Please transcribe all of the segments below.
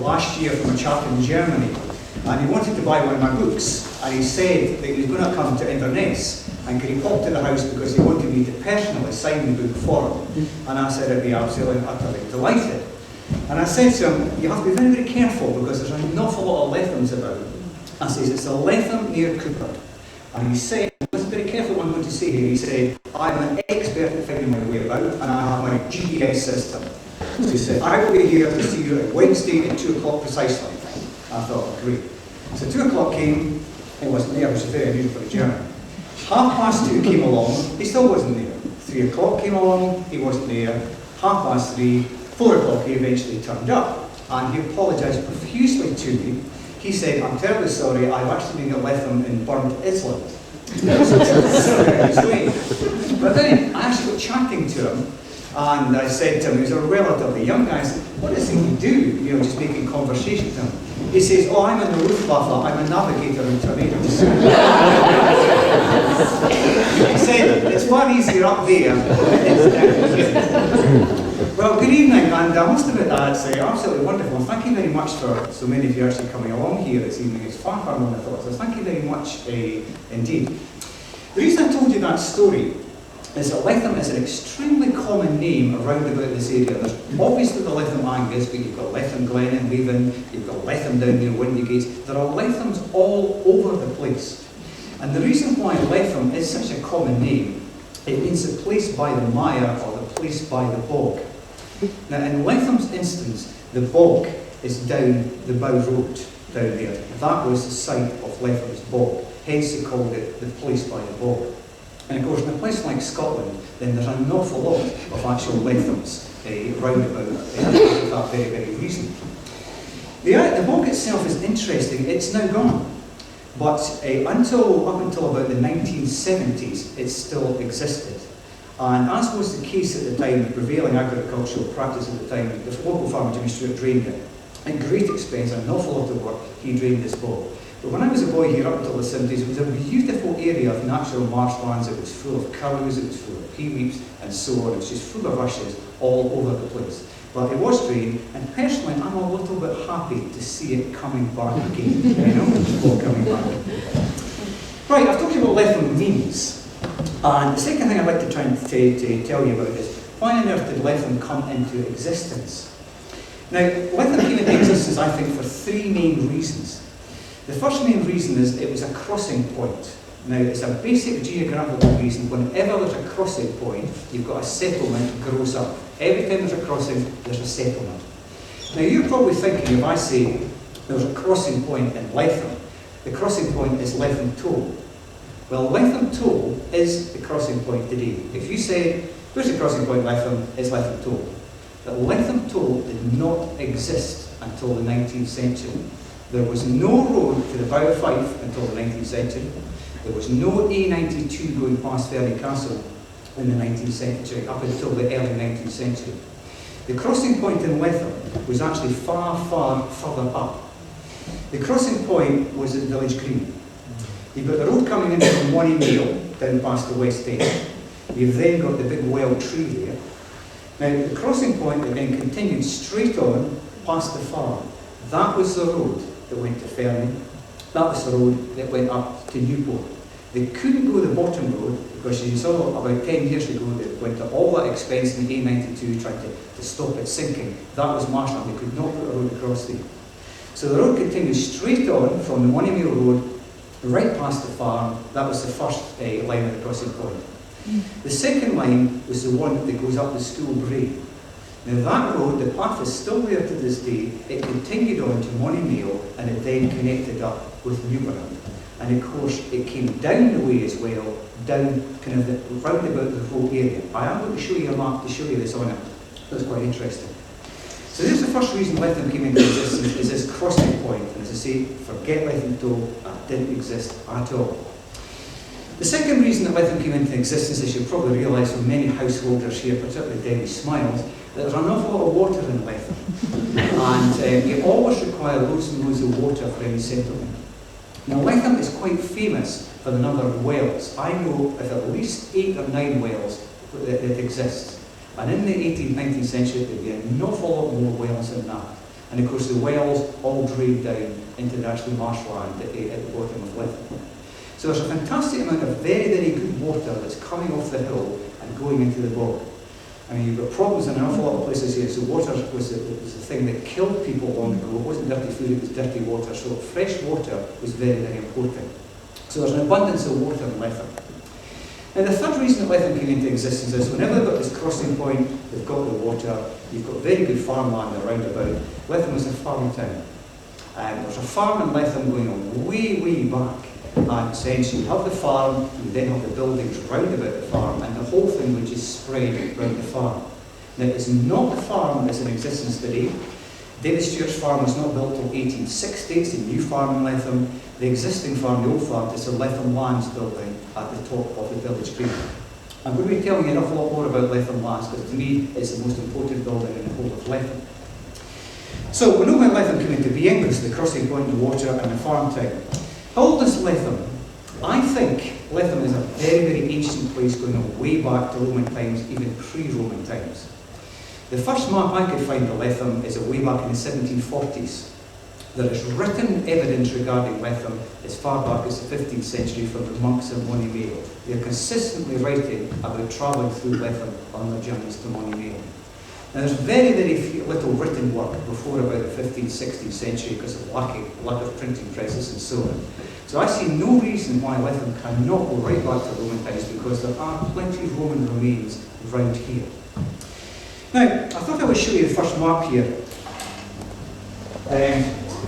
last year from a chap in Germany, and he wanted to buy one of my books, and he said that he was going to come to Inverness, and could he pop to the house because he wanted me to personally sign the book for him. And I said I'd be absolutely and utterly delighted. And I said to him, you have to be very, very careful because there's an awful lot of Lethams about. I says, it's a Letham near Cooper. And he said, listen very careful what I'm going to say here. He said, I'm an expert at finding my way about, and I have my GPS system. So he said, I will be here to see you on Wednesday at 2 o'clock precisely. I thought, great. So 2 o'clock came, he wasn't there, which is very unusual for a German. 2:30 came along, he still wasn't there. 3 o'clock came along, he wasn't there. 3:30, 4 o'clock he eventually turned up. And he apologised profusely to me. He said, I'm terribly sorry, I've actually been at Letham in burnt Island. But then I actually got chatting to him, and I said to him, he was a relatively young guy, I said, what is it you do? You know, just making conversation with him. He says, oh, I'm an Old Letham, I'm a navigator in tornadoes. He said, it's far easier up there than it is down here. Well, good evening, and I must admit that's absolutely wonderful. Thank you very much for so many of you actually coming along here this evening. It's far, far more than I thought. So thank you very much indeed. The reason I told you that story is that Letham is an extremely common name around about this area. There's obviously the Letham Angus, but you've got Letham Glen and Letham, you've got Letham down near Windigate. There are Lethams all over the place. And the reason why Letham is such a common name, it means the place by the mire or the place by the bog. Now in Letham's instance, the bog is down the Bow Road down there. That was the site of Letham's bog, hence they called it the place by the bog. And of course, in a place like Scotland, then there's an awful lot of actual Lethams round about for that very, very reason. The bog itself is interesting. It's now gone. But up until about the 1970s, it still existed. And as was the case at the time, the prevailing agricultural practice at the time, the local farmer Jimmy Stewart drained it. At great expense, an awful lot of work, he drained this bog. But when I was a boy here up until the 70s, it was a beautiful area of natural marshlands. It was full of cows, it was full of peaweeds, and so on. It was just full of rushes all over the place. But it was drained, and personally, I'm a little bit happy to see it coming back again. You know, the bog coming back. Right, I've talked about Letham means. And the second thing I'd like to try and tell you about is, why on earth did Letham come into existence? Now, Letham came into existence, I think, for three main reasons. The first main reason is it was a crossing point. Now, it's a basic geographical reason. Whenever there's a crossing point, you've got a settlement grows up. Every time there's a crossing, there's a settlement. Now, you're probably thinking, if I say there's a crossing point in Letham, the crossing point is Letham Toll. Well, Letham Toll is the crossing point today. If you say, where's the crossing point in Letham? It's Letham Toll. But Letham Toll did not exist until the 19th century. There was no road to the Bow of Fife until the 19th century. There was no A92 going past Ferry Castle in the 19th century, up until the early 19th century. The crossing point in Letham was actually far, far further up. The crossing point was at Village Green. You've got the road coming in from Wonnymeal down past the West End. You've then got the big well tree there. Now, the crossing point that then continued straight on past the farm. That was the road that went to Fernie. That was the road that went up to Newport. They couldn't go the bottom road because, as you saw about 10 years ago, they went to all that expense in the A92 trying to stop it sinking. That was marshland. They could not put a road across there. So the road continued straight on from the Wonnymeal Road right past the farm. That was the first line of the crossing point. The second line was the one that goes up the School Brae. Now that road, the path is still there to this day. It continued on to Wonnymeal and it then connected up with Newborough. And of course it came down the way as well, down kind of round about the whole area. I am going to show you a map to show you this on it. That's quite interesting. So this is the first reason Letham came into existence, is this crossing point. And as I say, forget Letham Toll, that didn't exist at all. The second reason that Letham came into existence, as you'll probably realise from many householders here, particularly Debbie Smiles, that there's an awful lot of water in Letham. And you always require loads and loads of water for any settlement. Now Letham is quite famous for the number of wells. I know of at least 8 or 9 wells that exist. And in the 18th, 19th century, there'd be an awful lot more wells than that. And of course the wells all drain down into the actual marshland at the bottom of Letham. So there's a fantastic amount of very, very good water that's coming off the hill and going into the bog. I mean, you've got problems in an awful lot of places here. So water was the thing that killed people long ago. It wasn't dirty food, it was dirty water. So fresh water was very, very important. So there's an abundance of water in Letham. And the third reason that Letham came into existence is whenever they've got this crossing point, they've got the water, you've got very good farmland around about. Letham was a farm town. There's a farm in Letham going on way, way back. And essentially you have the farm, you then have the buildings round about the farm, and the whole thing would just spread round the farm. Now it's not the farm that's in existence today. David Stewart's farm was not built until 1860, it's a new farm in Letham. The existing farm, the old farm, is the Letham Lands building at the top of the village green. I'm going to be telling you an awful lot more about Letham Lands, because to me it's the most important building in the whole of Letham. So we know when Letham came into being, there's the crossing point, the water and the farm town. How old is Letham? I think Letham is a very, very ancient place going on way back to Roman times, even pre-Roman times. The first map I could find of Letham is way back in the 1740s. There is written evidence regarding Letham as far back as the 15th century from the monks of Monimeo. They are consistently writing about travelling through Letham on their journeys to Monimeo. Now there's very, very little written work before about the 15th, 16th century because of lack of printing presses and so on. So I see no reason why Letham cannot go right back to Roman times, because there are plenty of Roman remains around here. Now, I thought I would show you the first map here.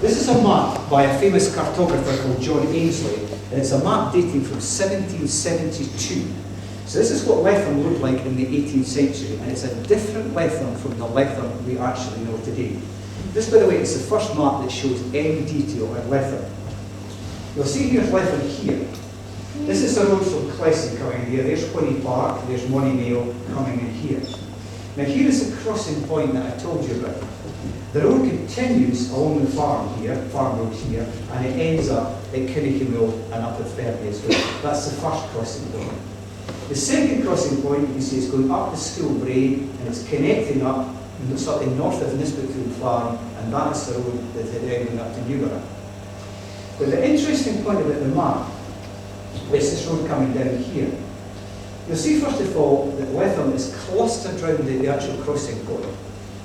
This is a map by a famous cartographer called John Ainsley, and it's a map dating from 1772. So this is what Letham looked like in the 18th century, and it's a different Letham from the Letham we actually know today. This, by the way, is the first map that shows any detail in Letham. You'll see here's Letham here. This is the road from Clessie coming here. There's Whinney Park, there's Monimeo coming in here. Now here is the crossing point that I told you about. The road continues along the farm road here, and it ends up at Kinnicky and up at Fernie as well. That's the first crossing point. The second crossing point, you can see, is going up the School Brae, and it's connecting up sort of north of Nisbetfield Farm, and that is the road that is then going up to Newborough. But the interesting point about the map is this road coming down here. You'll see first of all that Letham is clustered around the actual crossing point.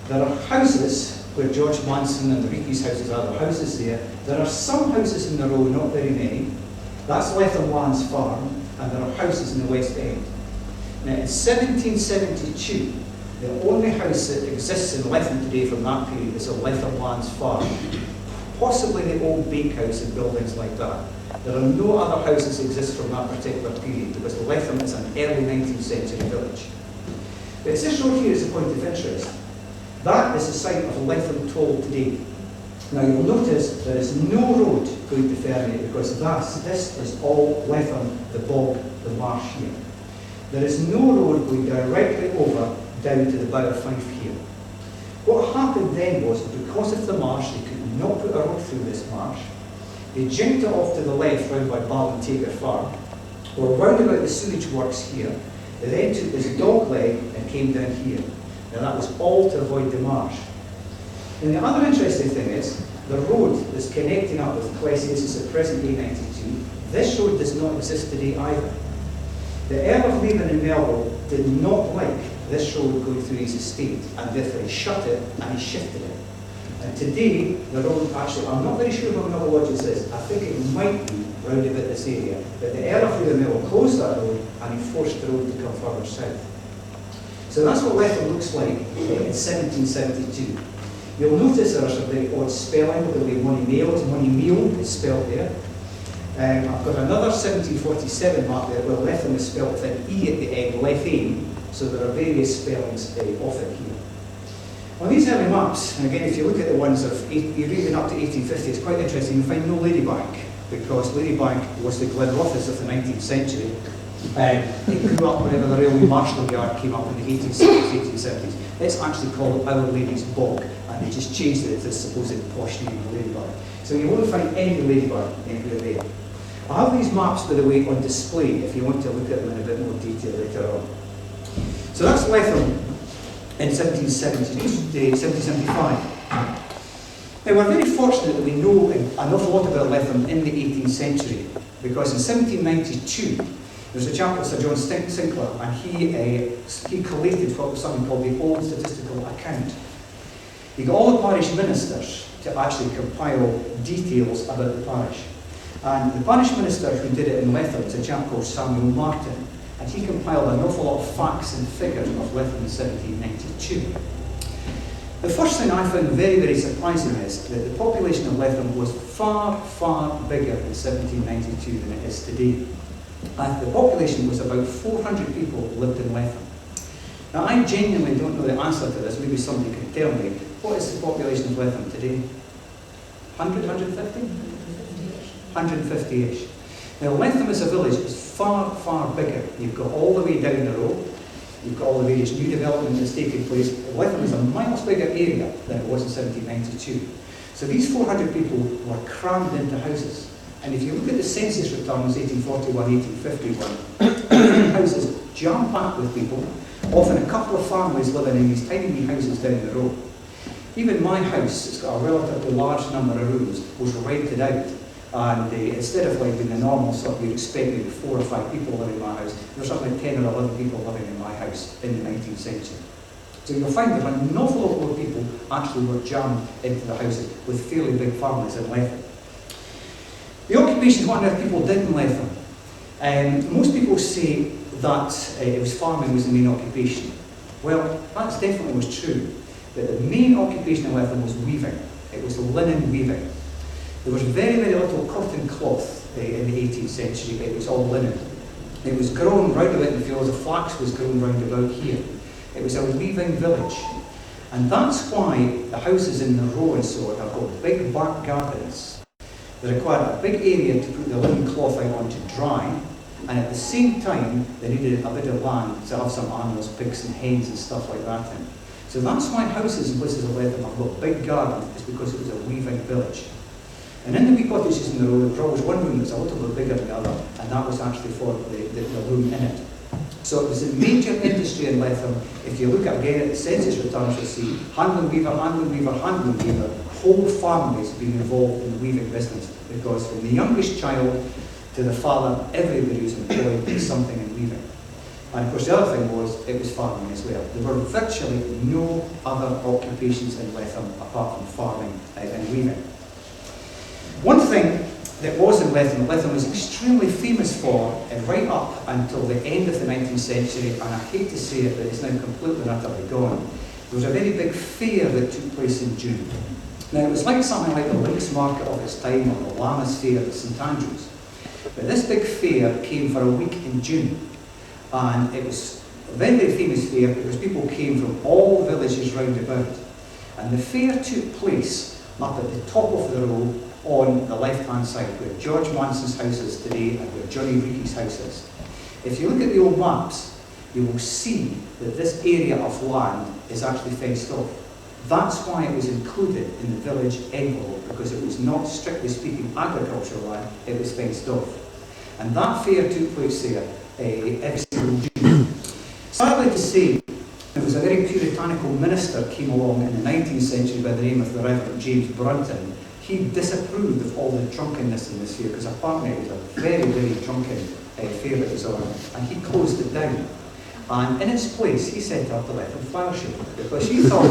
There are houses where George Manson and the Reeves houses are. There are houses there. There are some houses in the row, not very many. That's Letham Lands Farm, and there are houses in the West End. Now in 1772, the only house that exists in Letham today from that period is a Letham Lands Farm. Possibly the old bakehouse and buildings like that. There are no other houses that exist from that particular period, because Letham is an early 19th century village. But it's this road here is a point of interest. That is the site of Letham Toll today. Now you'll notice there is no road going to Fernie, because this is all Letham, the bog, the marsh here. There is no road going directly over down to the Bow of Fife here. What happened then was, because of the marsh, they could not put a road through this marsh. They jinked it off to the left round by Ballintaker Farm, or round about the sewage works here. They then took this dog leg and came down here. Now that was all to avoid the marsh. And the other interesting thing is, the road that's connecting up with Clessie, this is the present day 92, this road does not exist today either. The Earl of Letham and Melville did not like this road going through his estate, and therefore he shut it and he shifted it. And today, the road actually, I'm not very sure how another lodges is, I think it might be round about this area, but the Earl of Letham and Melville closed that road and he forced the road to come further south. So that's what Letham looks like in 1772. You'll notice there are some very odd spelling, the way Monimeo is spelled there. I've got another 1747 map there where Letham is spelled with an E at the end, Letham, so there are various spellings of it here. On these early maps, and again if you look at the ones of even up to 1850, it's quite interesting, you find no Ladybank, because Ladybank was the Glenrothes of the 19th century. It grew up whenever the Railway Marshal Yard came up in the 1860s, 1870s. It's actually called Our Lady's Bog, and they just changed it to this supposed posh name of Ladybank. So you won't find any Ladybank anywhere there. I have these maps, by the way, on display if you want to look at them in a bit more detail later on. So that's Letham in 1775. Now, we're very fortunate that we know an awful lot about Letham in the 18th century, because in 1792, there was a chap called Sir John Sinclair, and he collated what was something called the Old Statistical Account. He got all the parish ministers to actually compile details about the parish. And the parish minister who did it in Letham was a chap called Samuel Martin, and he compiled an awful lot of facts and figures of Letham in 1792. The first thing I found very, very surprising is that the population of Letham was far, far bigger in 1792 than it is today. And the population was about 400 people lived in Letham. Now, I genuinely don't know the answer to this. Maybe somebody can tell me. What is the population of Letham today? 100, 150? 150-ish. Now, Letham as a village is far, far bigger. You've got all the way down the road. You've got all the various new development that's taking place. Letham is a miles bigger area than it was in 1792. So these 400 people were crammed into houses. And if you look at the census returns, 1841, 1851, houses jam-packed with people, often a couple of families living in these tiny wee houses down the road. Even my house, it's got a relatively large number of rooms, was rented out. And instead of like being the normal sort of, you'd expect maybe 4 or 5 people living in my house, there's something like 10 or 11 people living in my house in the 19th century. So you'll find that an awful lot more people actually were jammed into the houses with fairly big families in Letham. The occupations, what on earth people did in Letham. Most people say that it was farming was the main occupation. Well, that definitely was true. But the main occupation in Letham was weaving. It was linen weaving. There was very, very little cotton cloth in the 18th century. It was all linen. It was grown round about in the fields. The flax was grown round about here. It was a weaving village. And that's why the houses in the row and so on have got big back gardens. They required a big area to put the linen cloth out on to dry, and at the same time they needed a bit of land to have some animals, pigs and hens and stuff like that in. So that's why houses in places of Letham have got big gardens, is because it was a weaving village. And in the wee cottages in the row, there was always one room that was a little bit bigger than the other, and that was actually for the room in it. So it was a major industry in Letham. If you look again at the census returns, you'll see handloom weaver, handloom weaver, handloom weaver, whole families being involved in the weaving business, because from the youngest child to the father, everybody was employed in something in weaving. And of course the other thing was, it was farming as well. There were virtually no other occupations in Letham apart from farming and weaving. One thing that was in Letham, Letham was extremely famous for, right up until the end of the 19th century, and I hate to say it, but it's now completely and utterly gone. There was a very big fair that took place in June. Now it was like something like the Links Market of its time, or the Lammas Fair at St Andrews. But this big fair came for a week in June, and it was a very, very famous fair because people came from all villages round about. And the fair took place up at the top of the row on the left-hand side, where George Manson's house is today and where Johnny Reeky's house is. If you look at the old maps, you will see that this area of land is actually fenced off. That's why it was included in the village envelope, because it was not, strictly speaking, agricultural land, it was fenced off. And that fair took place there every single June. Sadly to say, there was a very puritanical minister came along in the 19th century by the name of the Reverend James Brunton. He disapproved of all the drunkenness in this fair, because apparently it was a very, very drunken fair that was on, and he closed it down. And in its place, he set up the Letham Flower Show, because he thought,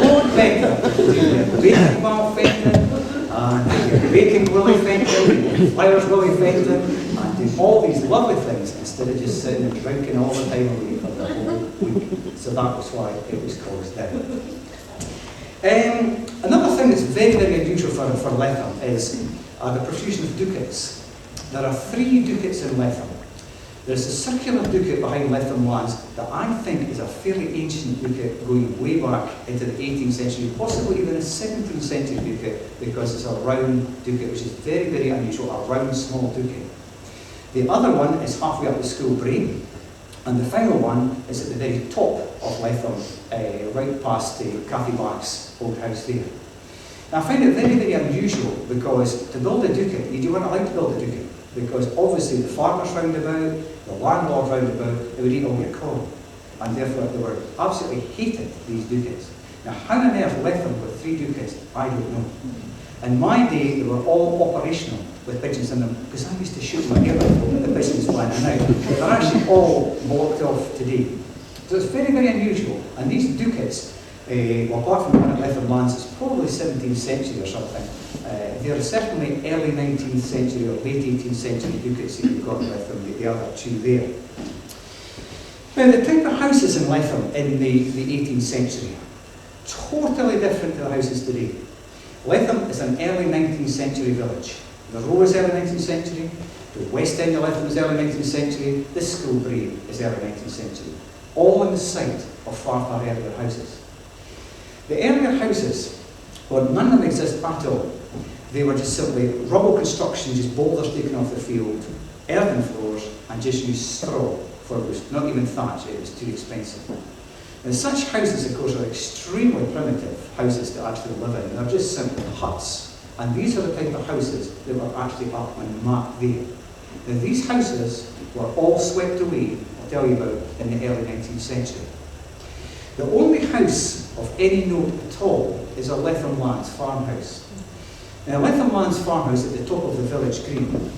Lord Fenton, baking Val Fenton, and baking Willie Fenton, flowers Willie Fenton, and doing all these lovely things, instead of just sitting and drinking all the time away for the whole week. So that was why it was closed down. Another thing that's very, very unusual for Letham is the profusion of ducats. There are 3 ducats in Letham. There's a circular ducat behind Letham lands that I think is a fairly ancient ducat going way back into the 18th century, possibly even a 17th century ducat, because it's a round ducat, which is very, very unusual, a round small ducat. The other one is halfway up the school brae, and the final one is at the very top of Letham, right past the Cathy Black's old house there. Now I find it very, very unusual, because to build a ducat, you weren't allowed to build a ducat, because obviously the farmers round about, the landlords round about, they would eat all your corn, and therefore they were absolutely hated, these ducats. Now, how on earth Letham got 3 ducats, I don't know. In my day, they were all operational with pigeons in them, because I used to shoot my airrifle at the pigeons flying in. They're actually all blocked off today. So it's very, very unusual. And these ducats, well, apart from the one at Letham Lands, it's probably 17th century or something. They're certainly early 19th century or late 18th century ducats that you've got in Letham, the other 2 there. Now, the type of houses in Letham in the 18th century, totally different to the houses today. Letham is an early 19th century village. The Row is early 19th century, the West End of Letham is early 19th century, this school Bray is early 19th century. All on the site of far, far earlier houses. The earlier houses, well, none of them exist at all. They were just simply rubble construction, just boulders taken off the field, earthen floors, and just used straw for roof, not even thatch, it was too expensive. And such houses, of course, are extremely primitive houses to actually live in. They're just simple huts. And these are the type of houses that were actually up on the map there. Now, these houses were all swept away, I'll tell you about, in the early 19th century. The only house of any note at all is a Letham Lands farmhouse. Now, Letham Lands farmhouse at the top of the village green.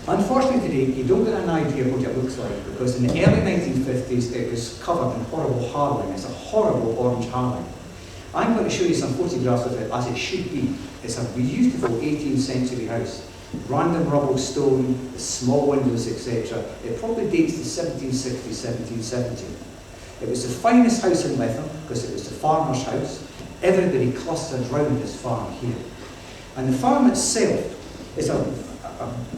Unfortunately today, you don't get an idea of what it looks like, because in the early 1950s it was covered in horrible harling. It's a horrible orange harling. I'm going to show you some photographs of it as it should be. It's a beautiful 18th century house. Random rubble stone, small windows, etc. It probably dates to 1760, 1770. It was the finest house in Letham because it was the farmer's house. Everybody clustered round this farm here. And the farm itself is a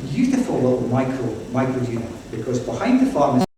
beautiful little micro unit, because behind the farm is